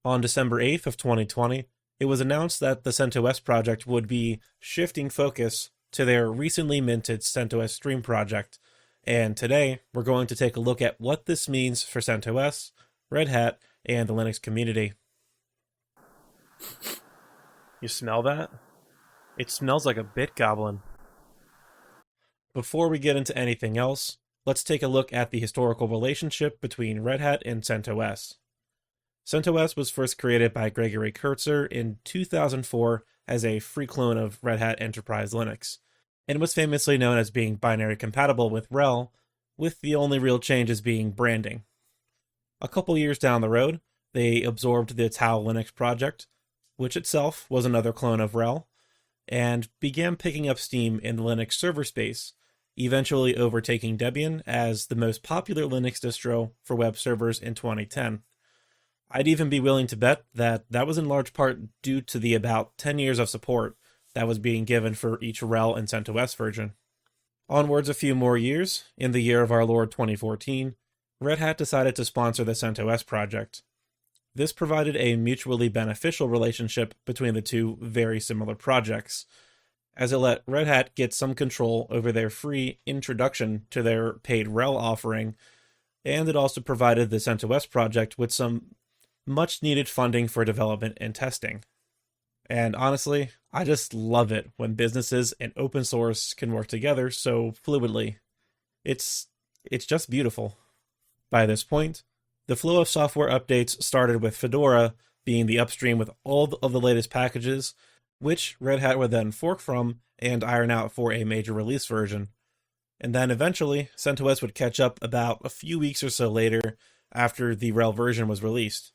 On December 8th of 2020, it was announced that the CentOS project would be shifting focus to their recently minted CentOS Stream project, and today we're going to take a look at what this means for CentOS, Red Hat, and the Linux community. You smell that? It smells like a bit goblin. Before we get into anything else, let's take a look at the historical relationship between Red Hat and CentOS. CentOS was first created by Gregory Kurtzer in 2004 as a free clone of Red Hat Enterprise Linux, and was famously known as being binary compatible with RHEL, with the only real changes being branding. A couple years down the road, they absorbed the Tau Linux project, which itself was another clone of RHEL, and began picking up steam in the Linux server space, eventually overtaking Debian as the most popular Linux distro for web servers in 2010. I'd even be willing to bet that that was in large part due to the about 10 years of support that was being given for each RHEL and CentOS version. Onwards a few more years, in the year of our Lord 2014, Red Hat decided to sponsor the CentOS project. This provided a mutually beneficial relationship between the two very similar projects, as it let Red Hat get some control over their free introduction to their paid RHEL offering, and it also provided the CentOS project with some much needed funding for development and testing. And honestly, I just love it when businesses and open source can work together so fluidly. It's just beautiful. By this point, the flow of software updates started with Fedora being the upstream with all of the latest packages, which Red Hat would then fork from and iron out for a major release version. And then eventually, CentOS would catch up about a few weeks or so later after the RHEL version was released.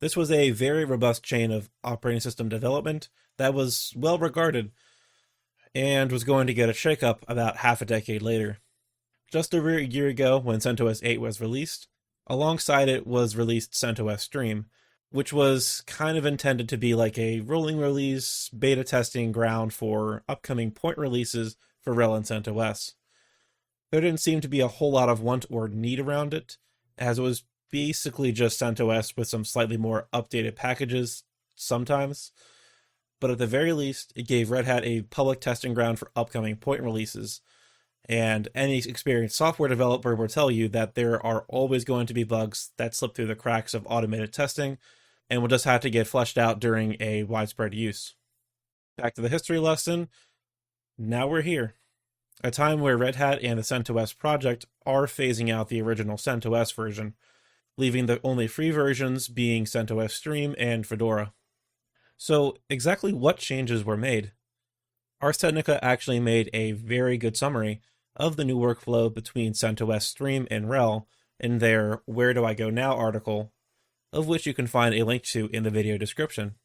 This was a very robust chain of operating system development that was well regarded and was going to get a shakeup about half a decade later. Just over a year ago, when CentOS 8 was released, alongside it was released CentOS Stream, which was kind of intended to be like a rolling release beta testing ground for upcoming point releases for RHEL and CentOS. There didn't seem to be a whole lot of want or need around it, as it was basically just CentOS with some slightly more updated packages sometimes, but at the very least, it gave Red Hat a public testing ground for upcoming point releases, and any experienced software developer will tell you that there are always going to be bugs that slip through the cracks of automated testing and will just have to get fleshed out during a widespread use. Back to the history lesson, now we're here. A time where Red Hat and the CentOS project are phasing out the original CentOS version, leaving the only free versions being CentOS Stream and Fedora. So exactly what changes were made? Ars Technica actually made a very good summary of the new workflow between CentOS Stream and RHEL in their Where Do I Go Now article, of which you can find a link to in the video description.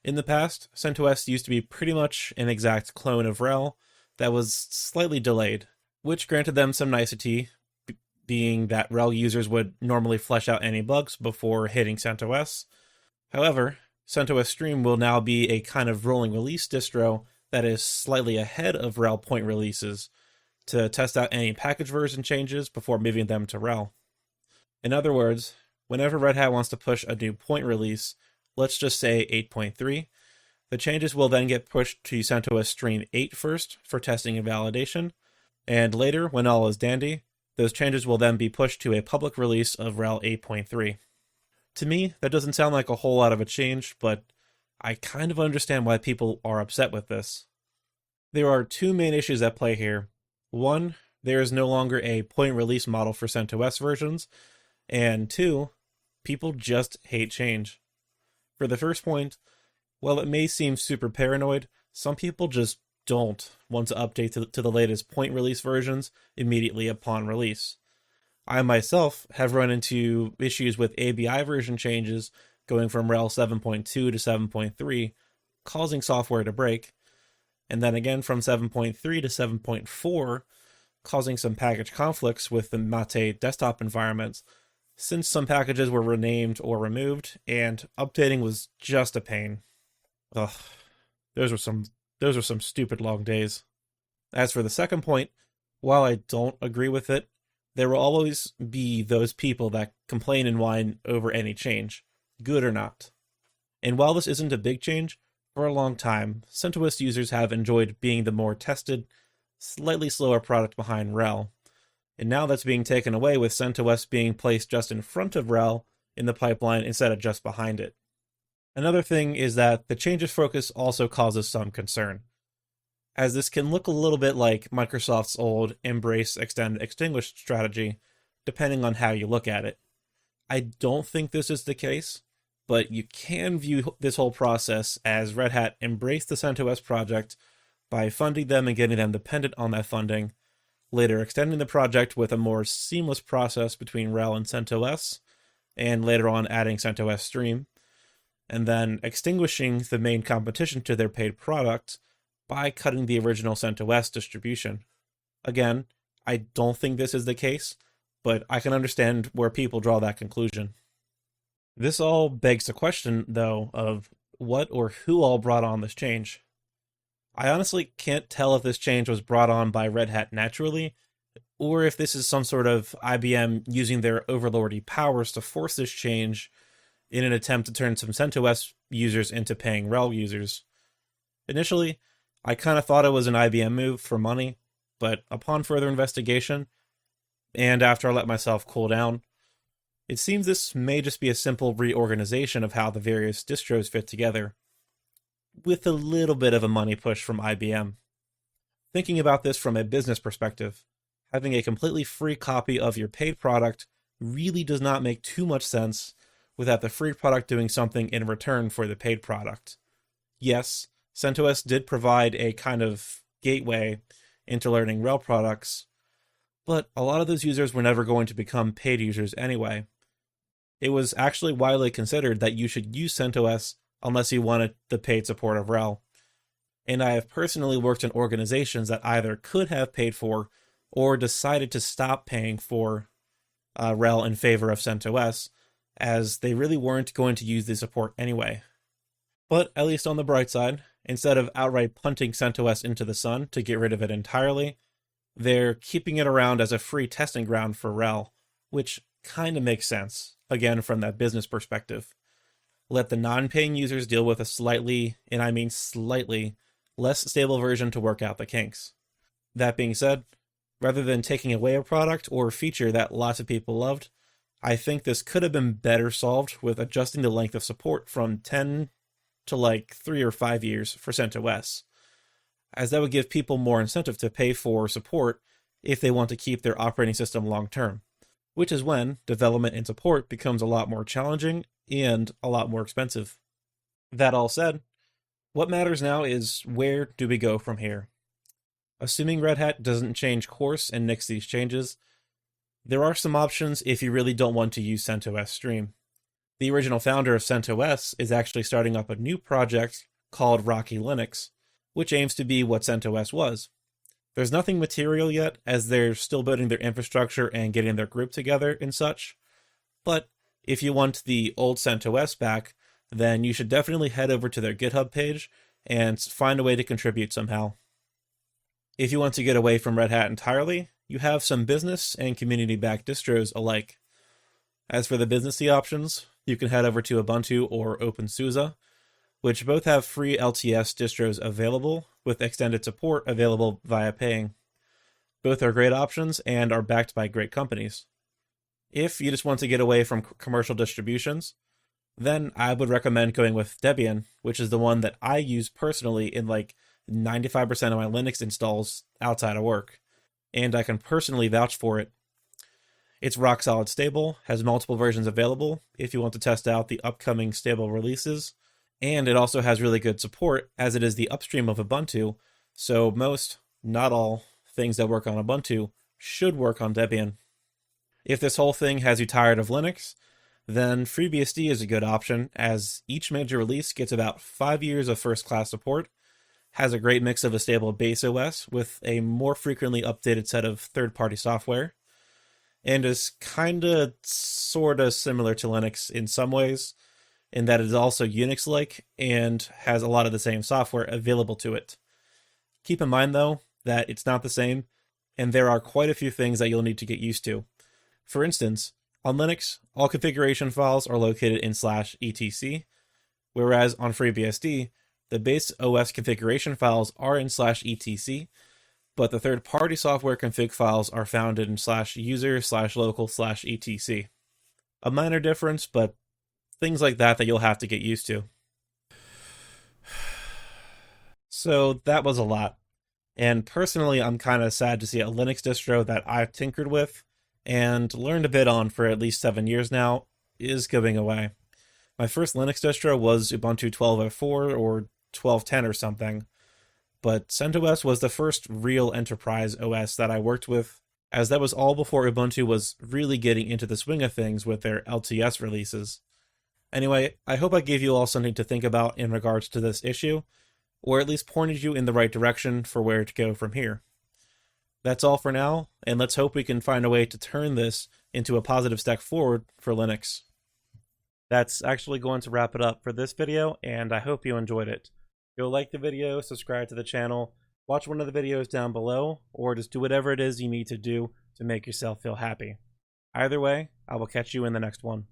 In the past, CentOS used to be pretty much an exact clone of RHEL that was slightly delayed, which granted them some nicety, being that RHEL users would normally flesh out any bugs before hitting CentOS. However, CentOS Stream will now be a kind of rolling release distro that is slightly ahead of RHEL point releases to test out any package version changes before moving them to RHEL. In other words, whenever Red Hat wants to push a new point release, let's just say 8.3, the changes will then get pushed to CentOS Stream 8 first for testing and validation, and later, when all is dandy, those changes will then be pushed to a public release of RHEL 8.3. To me, that doesn't sound like a whole lot of a change, but I kind of understand why people are upset with this. There are two main issues at play here. One, there is no longer a point release model for CentOS versions, and two, people just hate change. For the first point, while it may seem super paranoid, some people just don't want to update to the latest point release versions immediately upon release. I myself have run into issues with ABI version changes going from RHEL 7.2 to 7.3, causing software to break, and then again from 7.3 to 7.4, causing some package conflicts with the Mate desktop environments, since some packages were renamed or removed, and updating was just a pain. Ugh, those were some stupid long days. As for the second point, while I don't agree with it, there will always be those people that complain and whine over any change. good or not. And while this isn't a big change, for a long time, CentOS users have enjoyed being the more tested, slightly slower product behind RHEL. And now that's being taken away with CentOS being placed just in front of RHEL in the pipeline instead of just behind it. Another thing is that the change of focus also causes some concern, as this can look a little bit like Microsoft's old embrace, extend, extinguish strategy, depending on how you look at it. I don't think this is the case, but you can view this whole process as Red Hat embraced the CentOS project by funding them and getting them dependent on that funding, later extending the project with a more seamless process between RHEL and CentOS, and later on adding CentOS Stream, and then extinguishing the main competition to their paid product by cutting the original CentOS distribution. Again, I don't think this is the case, but I can understand where people draw that conclusion. This all begs the question, though, of what or who all brought on this change. I honestly can't tell if this change was brought on by Red Hat naturally, or if this is some sort of IBM using their overlordy powers to force this change in an attempt to turn some CentOS users into paying RHEL users. Initially, I kind of thought it was an IBM move for money, but upon further investigation, and after I let myself cool down, it seems this may just be a simple reorganization of how the various distros fit together, with a little bit of a money push from IBM. Thinking about this from a business perspective, having a completely free copy of your paid product really does not make too much sense without the free product doing something in return for the paid product. Yes, CentOS did provide a kind of gateway into learning RHEL products, but a lot of those users were never going to become paid users anyway. It was actually widely considered that you should use CentOS unless you wanted the paid support of RHEL. And I have personally worked in organizations that either could have paid for or decided to stop paying for RHEL in favor of CentOS, as they really weren't going to use the support anyway. But at least on the bright side, instead of outright punting CentOS into the sun to get rid of it entirely, they're keeping it around as a free testing ground for RHEL, which kind of makes sense, again from that business perspective. Let the non-paying users deal with a slightly, and I mean slightly, less stable version to work out the kinks. That being said, rather than taking away a product or feature that lots of people loved, I think this could have been better solved with adjusting the length of support from 10 to like 3 or 5 years for CentOS, as that would give people more incentive to pay for support if they want to keep their operating system long term, which is when development and support becomes a lot more challenging and a lot more expensive. That all said, what matters now is where do we go from here? Assuming Red Hat doesn't change course and nix these changes, there are some options if you really don't want to use CentOS Stream. The original founder of CentOS is actually starting up a new project called Rocky Linux, which aims to be what CentOS was. There's nothing material yet, as they're still building their infrastructure and getting their group together and such, but if you want the old CentOS back, then you should definitely head over to their GitHub page and find a way to contribute somehow. If you want to get away from Red Hat entirely, you have some business and community-backed distros alike. As for the businessy options, you can head over to Ubuntu or OpenSUSE, which both have free LTS distros available, with extended support available via paying. Both are great options and are backed by great companies. If you just want to get away from commercial distributions, then I would recommend going with Debian, which is the one that I use personally in like 95% of my Linux installs outside of work, and I can personally vouch for it. It's rock solid stable, has multiple versions available if you want to test out the upcoming stable releases, and it also has really good support as it is the upstream of Ubuntu, so most, not all, things that work on Ubuntu should work on Debian. If this whole thing has you tired of Linux, then FreeBSD is a good option, as each major release gets about 5 years of first-class support, has a great mix of a stable base OS with a more frequently updated set of third-party software, and is kinda, sorta similar to Linux in some ways, in that it is also Unix-like and has a lot of the same software available to it. Keep in mind, though, that it's not the same, and there are quite a few things that you'll need to get used to. For instance, On Linux, all configuration files are located in /etc, whereas on FreeBSD, the base OS configuration files are in /etc, but the third-party software config files are found in /user/local/etc. A minor difference, but things like that you'll have to get used to. So that was a lot. And personally, I'm kind of sad to see a Linux distro that I've tinkered with and learned a bit on for at least 7 years now is going away. My first Linux distro was Ubuntu 12.04 or 12.10 or something, but CentOS was the first real enterprise OS that I worked with, as that was all before Ubuntu was really getting into the swing of things with their LTS releases. Anyway, I hope I gave you all something to think about in regards to this issue, or at least pointed you in the right direction for where to go from here. That's all for now, and let's hope we can find a way to turn this into a positive step forward for Linux. That's actually going to wrap it up for this video, and I hope you enjoyed it. Go like the video, subscribe to the channel, watch one of the videos down below, or just do whatever it is you need to do to make yourself feel happy. Either way, I will catch you in the next one.